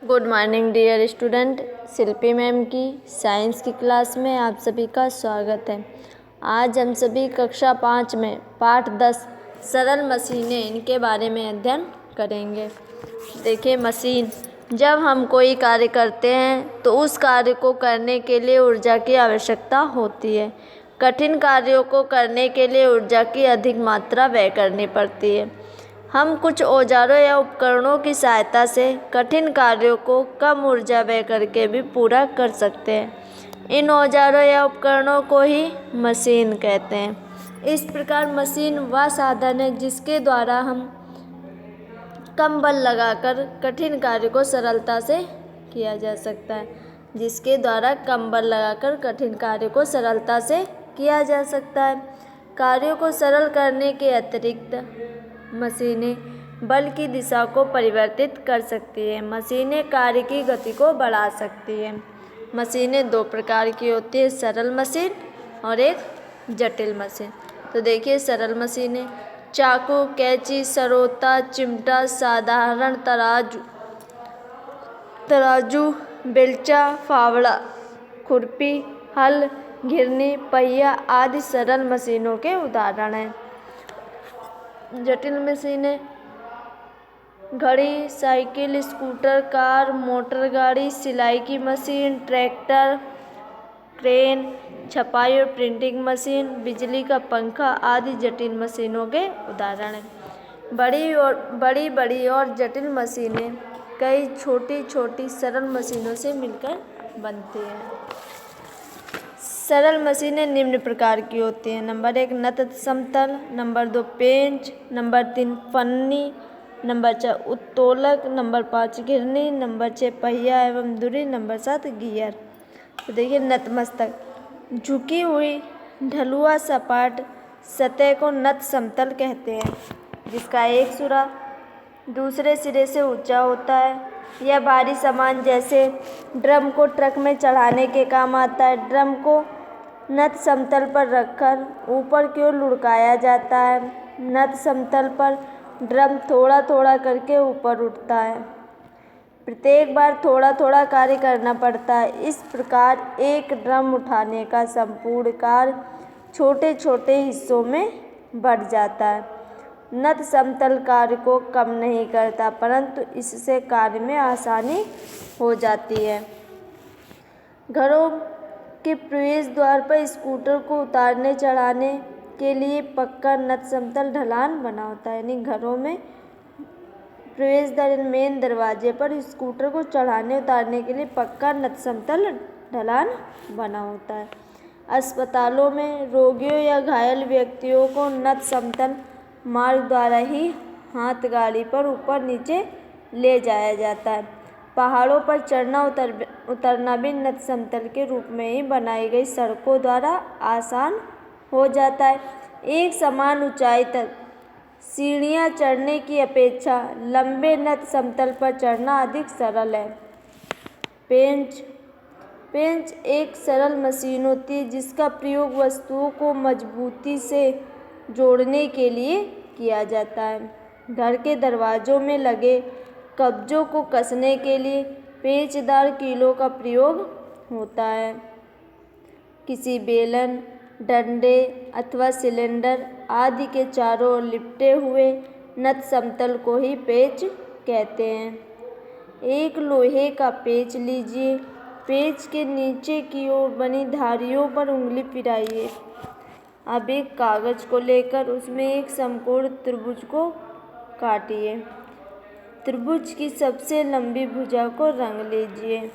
Good morning dear student. Shilpi ma'am की science की class में आप सभी का स्वागत है। आज हम सभी कक्षा 5 में पाठ 10 सरल मशीनें इनके बारे में अध्ययन करेंगे। देखिए, मशीन, जब हम कोई कार्य करते हैं तो उस कार्य को करने के लिए ऊर्जा की आवश्यकता होती है। कठिन कार्यों को करने के लिए ऊर्जा की अधिक मात्रा व्यय करनी पड़ती है। हम कुछ औजारों या उपकरणों की सहायता से कठिन कार्यों को कम ऊर्जा व्यय करके भी पूरा कर सकते हैं। इन औजारों या उपकरणों को ही मशीन कहते हैं। इस प्रकार मशीन वह साधन है जिसके द्वारा हम कम बल लगाकर कठिन कार्य को सरलता से किया जा सकता है। कार्यों को सरल करने के अतिरिक्त मशीनें बल की दिशा को परिवर्तित कर सकती हैं। मशीनें कार्य की गति को बढ़ा सकती हैं। मशीनें दो प्रकार की होती है, सरल मशीन और एक जटिल मशीन। तो देखिए, सरल मशीनें चाकू, कैंची, सरोता, चिमटा, साधारण तराजू, बेलचा, फावड़ा, खुरपी, हल, घिरनी, पहिया आदि सरल मशीनों के उदाहरण हैं। जटिल मशीनें घड़ी, साइकिल, स्कूटर, कार, मोटर गाड़ी, सिलाई की मशीन, ट्रैक्टर, क्रेन, छपाई और प्रिंटिंग मशीन, बिजली का पंखा आदि जटिल मशीनों के उदाहरण हैं। बड़ी और जटिल मशीनें कई छोटी छोटी सरल मशीनों से मिलकर बनती हैं। सरल मशीनें निम्न प्रकार की होती हैं। नंबर 1 नत समतल, नंबर 2 पेंच, नंबर 3 फन्नी, नंबर 4 उत्तोलक, नंबर 5 घिरनी, नंबर 6 पहिया एवं धुरी, नंबर 7 गियर। तो देखिए, नतमस्तक, झुकी हुई ढलुआ सपाट सतह को नत समतल कहते हैं, जिसका एक सिरा दूसरे सिरे से ऊंचा होता है। यह भारी सामान जैसे ड्रम को ट्रक में चढ़ाने के काम आता है। ड्रम को नत समतल पर रखकर ऊपर की ओर लुढ़काया जाता है। नत समतल पर ड्रम थोड़ा थोड़ा करके ऊपर उठता है। प्रत्येक बार थोड़ा थोड़ा कार्य करना पड़ता है। इस प्रकार एक ड्रम उठाने का संपूर्ण कार्य छोटे छोटे हिस्सों में बढ़ जाता है। नत समतल कार्य को कम नहीं करता, परंतु इससे कार्य में आसानी हो जाती है। घरों के प्रवेश द्वार पर स्कूटर को उतारने चढ़ाने के लिए पक्का नत समतल ढलान बना होता है। यानी घरों में प्रवेश द्वार मेन दरवाजे पर स्कूटर को चढ़ाने उतारने के लिए पक्का नत समतल ढलान बना होता है। अस्पतालों में रोगियों या घायल व्यक्तियों को नत समतल मार्ग द्वारा ही हाथ गाड़ी पर ऊपर नीचे ले जाया जाता है। पहाड़ों पर चढ़ना उतरना भी नत समतल के रूप में ही बनाई गई सड़कों द्वारा आसान हो जाता है। एक समान ऊंचाई तक सीढ़ियां चढ़ने की अपेक्षा लंबे नत समतल पर चढ़ना अधिक सरल है। पेंच एक सरल मशीन होती है जिसका प्रयोग वस्तुओं को मजबूती से जोड़ने के लिए किया जाता है। घर के दरवाजों में लगे कब्जों को कसने के लिए पेचदार कीलों का प्रयोग होता है। किसी बेलन, डंडे अथवा सिलेंडर आदि के चारों ओर लिपटे हुए नत समतल को ही पेच कहते हैं। एक लोहे का पेच लीजिए। पेच के नीचे की ओर बनी धारियों पर उंगली फिराइए। अब एक कागज को लेकर उसमें एक समकोण त्रिभुज को काटिए। त्रिभुज की सबसे लंबी भुजा को रंग लीजिए।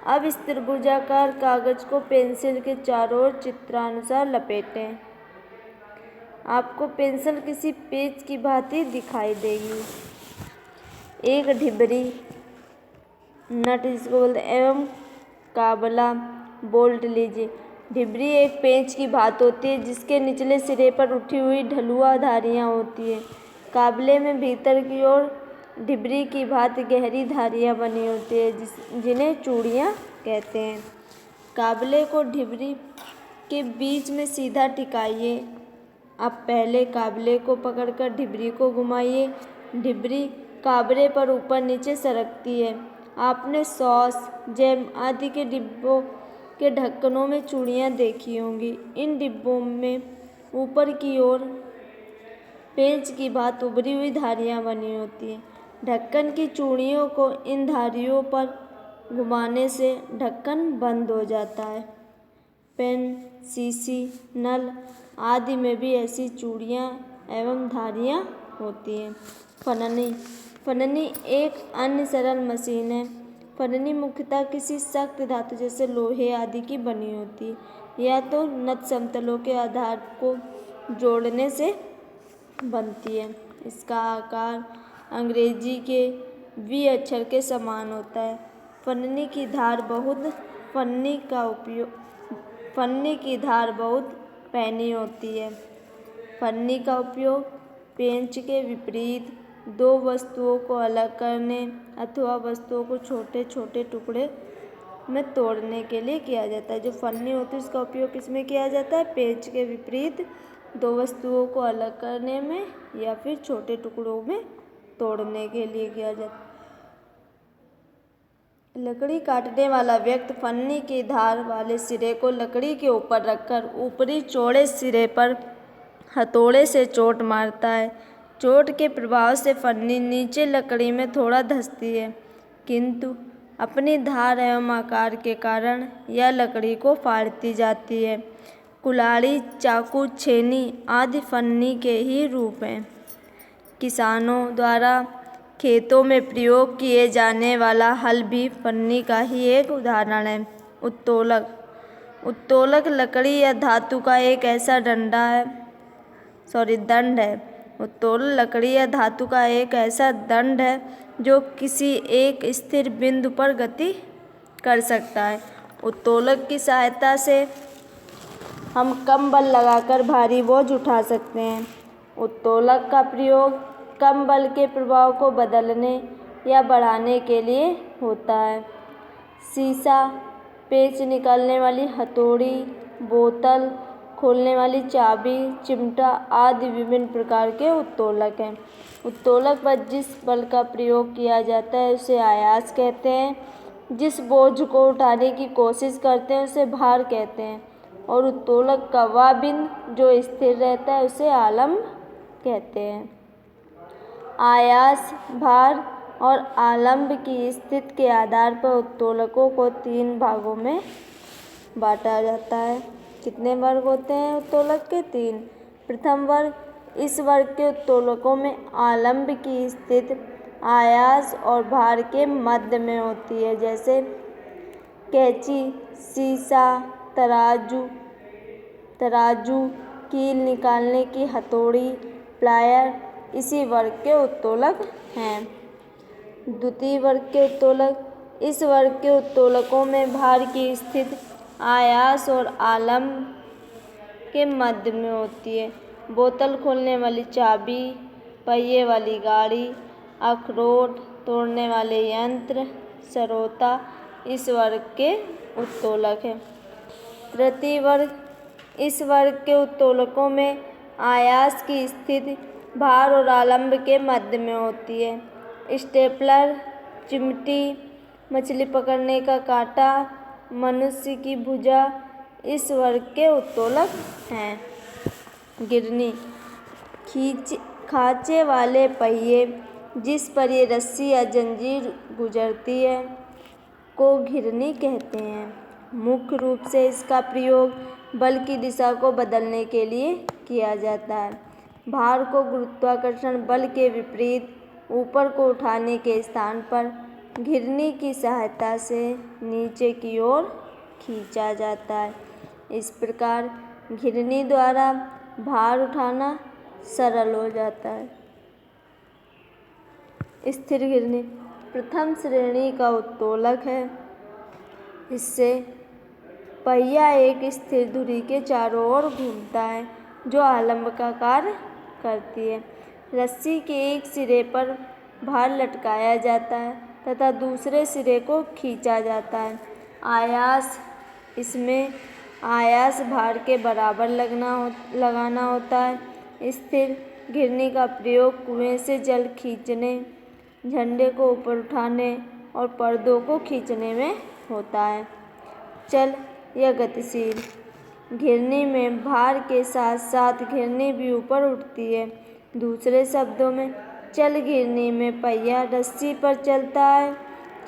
अब इस त्रिभुजाकार कागज को पेंसिल के चारों ओर चित्रानुसार लपेटें। आपको पेंसिल किसी पेच की भांति दिखाई देगी। एक ढिबरी, नट जिसको बोलते हैं, एवं काबला बोल्ट लीजिए। ढिबरी एक पेंच की भांति होती है जिसके निचले सिरे पर उठी हुई ढलुआ धारियाँ होती हैं। काबले में भीतर की ओर ढिबरी की भांति गहरी धारियाँ बनी होती है जिन्हें चूड़ियाँ कहते हैं। काबले को ढिबरी के बीच में सीधा टिकाइए। अब पहले काबले को पकड़कर ढिबरी को घुमाइए। ढिबरी काबरे पर ऊपर नीचे सरकती है। आपने सॉस, जैम आदि के डिब्बों के ढक्कनों में चूड़ियाँ देखी होंगी। इन डिब्बों में ऊपर की ओर पेंच की भांति उभरी हुई धारियाँ बनी होती हैं। ढक्कन की चूड़ियों को इन धारियों पर घुमाने से ढक्कन बंद हो जाता है। पेन, शीशी, नल आदि में भी ऐसी चूड़ियाँ एवं धारियाँ होती हैं। फननी। फननी एक अन्य सरल मशीन है। फननी मुख्यतः किसी सख्त धातु जैसे लोहे आदि की बनी होती है या तो नत समतलों के आधार को जोड़ने से बनती है। इसका आकार अंग्रेजी के वी अक्षर के समान होता है। फन्नी की धार बहुत पैनी होती है। फन्नी का उपयोग पेंच के विपरीत दो वस्तुओं को अलग करने अथवा वस्तुओं को छोटे छोटे टुकड़े में तोड़ने के लिए किया जाता है। जो फन्नी होती है उसका उपयोग किसमें किया जाता है? पेंच के विपरीत दो वस्तुओं को अलग करने में या फिर छोटे टुकड़ों में तोड़ने के लिए किया जाता है। लकड़ी काटने वाला व्यक्ति फन्नी की धार वाले सिरे को लकड़ी के ऊपर रखकर ऊपरी चौड़े सिरे पर हथौड़े से चोट मारता है। चोट के प्रभाव से फन्नी नीचे लकड़ी में थोड़ा धंसती है, किंतु अपनी धार एवं आकार के कारण यह लकड़ी को फाड़ती जाती है। कुल्हाड़ी, चाकू, छेनी आदि फन्नी के ही रूप हैं। किसानों द्वारा खेतों में प्रयोग किए जाने वाला हल भी फन्नी का ही एक उदाहरण है। उत्तोलक लकड़ी या धातु का एक ऐसा दंड है। उत्तोलन लकड़ी या धातु का एक ऐसा दंड है जो किसी एक स्थिर बिंदु पर गति कर सकता है। उत्तोलक की सहायता से हम कम बल लगाकर भारी बोझ उठा सकते हैं। उत्तोलक का प्रयोग कम बल के प्रभाव को बदलने या बढ़ाने के लिए होता है। शीशा, पेच निकालने वाली हथौड़ी, बोतल खोलने वाली चाबी, चिमटा आदि विभिन्न प्रकार के उत्तोलक हैं। उत्तोलक पर जिस बल का प्रयोग किया जाता है उसे आयास कहते हैं। जिस बोझ को उठाने की कोशिश करते हैं उसे भार कहते हैं और उत्तोलक का वह बिंदु जो स्थिर रहता है उसे आलंब कहते हैं। आयास, भार और आलंब की स्थिति के आधार पर उत्तोलकों को 3 भागों में बांटा जाता है। कितने वर्ग होते हैं उत्तोलक के? 3। प्रथम वर्ग, इस वर्ग के उत्तोलकों में आलंब की स्थिति आयास और भार के मध्य में होती है, जैसे कैंची, शीशा, तराजू, कील निकालने की हथौड़ी, प्लायर इसी वर्ग के उत्तोलक हैं। द्वितीय वर्ग के उत्तोलक, इस वर्ग के उत्तोलकों में भार की स्थिति आयास और आलंब के मध्य में होती है। बोतल खोलने वाली चाबी, पहिए वाली गाड़ी, अखरोट तोड़ने वाले यंत्र, सरोता इस वर्ग के उत्तोलक हैं। तृतीय वर्ग, इस वर्ग के उत्तोलकों में आयास की स्थिति भार और आलंब के मध्य में होती है। स्टेपलर, चिमटी, मछली पकड़ने का कांटा, मनुष्य की भुजा इस वर्ग के उत्तोलक हैं। गिरनी, खांचे वाले पहिए जिस पर ये रस्सी या जंजीर गुजरती है को घिरनी कहते हैं। मुख्य रूप से इसका प्रयोग बल की दिशा को बदलने के लिए किया जाता है। भार को गुरुत्वाकर्षण बल के विपरीत ऊपर को उठाने के स्थान पर घिरनी की सहायता से नीचे की ओर खींचा जाता है। इस प्रकार घिरनी द्वारा भार उठाना सरल हो जाता है। स्थिर घिरनी प्रथम श्रेणी का उत्तोलक है। इससे पहिया एक स्थिर धुरी के चारों ओर घूमता है जो आलंब का कार्य करती है। रस्सी के एक सिरे पर भार लटकाया जाता है तथा दूसरे सिरे को खींचा जाता है। आयास, इसमें आयास भार के बराबर लगाना होता है। स्थिर घिरनी का प्रयोग कुएं से जल खींचने, झंडे को ऊपर उठाने और पर्दों को खींचने में होता है। चल या गतिशील। घिरनी में भार के साथ साथ घिरनी भी ऊपर उठती है। दूसरे शब्दों में चल घिरनी में पहिया रस्सी पर चलता है।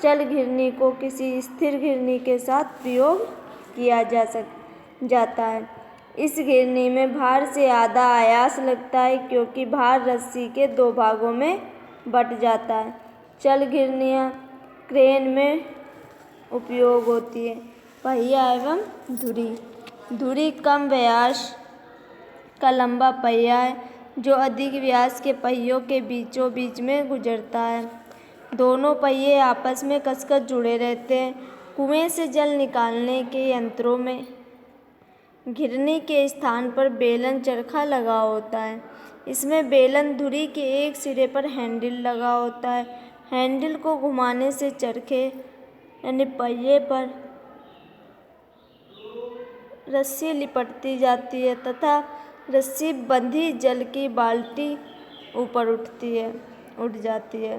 चल घिरनी को किसी स्थिर घिरनी के साथ प्रयोग किया जाता है। इस घिरनी में भार से आधा आयास लगता है क्योंकि भार रस्सी के 2 भागों में बट जाता है। चल घिरनियाँ क्रेन में उपयोग होती है। पहिया एवं धुरी। धुरी कम व्यास का लंबा पहिया है जो अधिक व्यास के पहियों के बीचों बीच में गुजरता है। दोनों पहिए आपस में कसकर जुड़े रहते हैं। कुएं से जल निकालने के यंत्रों में घिरनी के स्थान पर बेलन चरखा लगा होता है। इसमें बेलन धुरी के एक सिरे पर हैंडल लगा होता है। हैंडल को घुमाने से चरखे यानी पहिए पर रस्सी लिपटती जाती है तथा रस्सी बंधी जल की बाल्टी ऊपर उठ जाती है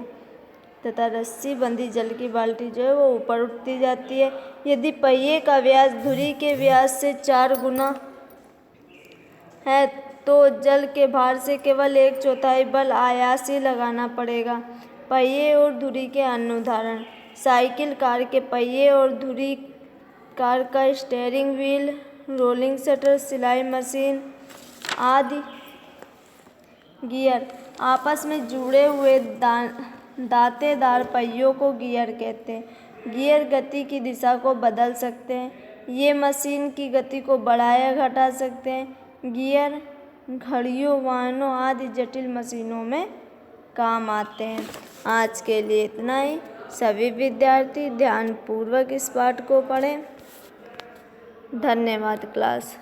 तथा रस्सी बंधी जल की बाल्टी जो है वो ऊपर उठती जाती है। यदि पहिए का व्यास धुरी के व्यास से 4 गुना है तो जल के भार से केवल 1/4 बल आयास ही लगाना पड़ेगा। पहिए और धुरी के अन्य उदाहरण साइकिल, कार के पहिए और धुरी, कार का स्टीयरिंग व्हील, रोलिंग शटर, सिलाई मशीन आदि। गियर आपस में जुड़े हुए दांतेदार पहियों को गियर कहते हैं। गियर गति की दिशा को बदल सकते हैं। ये मशीन की गति को बढ़ा या घटा सकते हैं। गियर घड़ियों, वाहनों आदि जटिल मशीनों में काम आते हैं। आज के लिए इतना ही। सभी विद्यार्थी ध्यानपूर्वक इस पाठ को पढ़ें। धन्यवाद क्लास।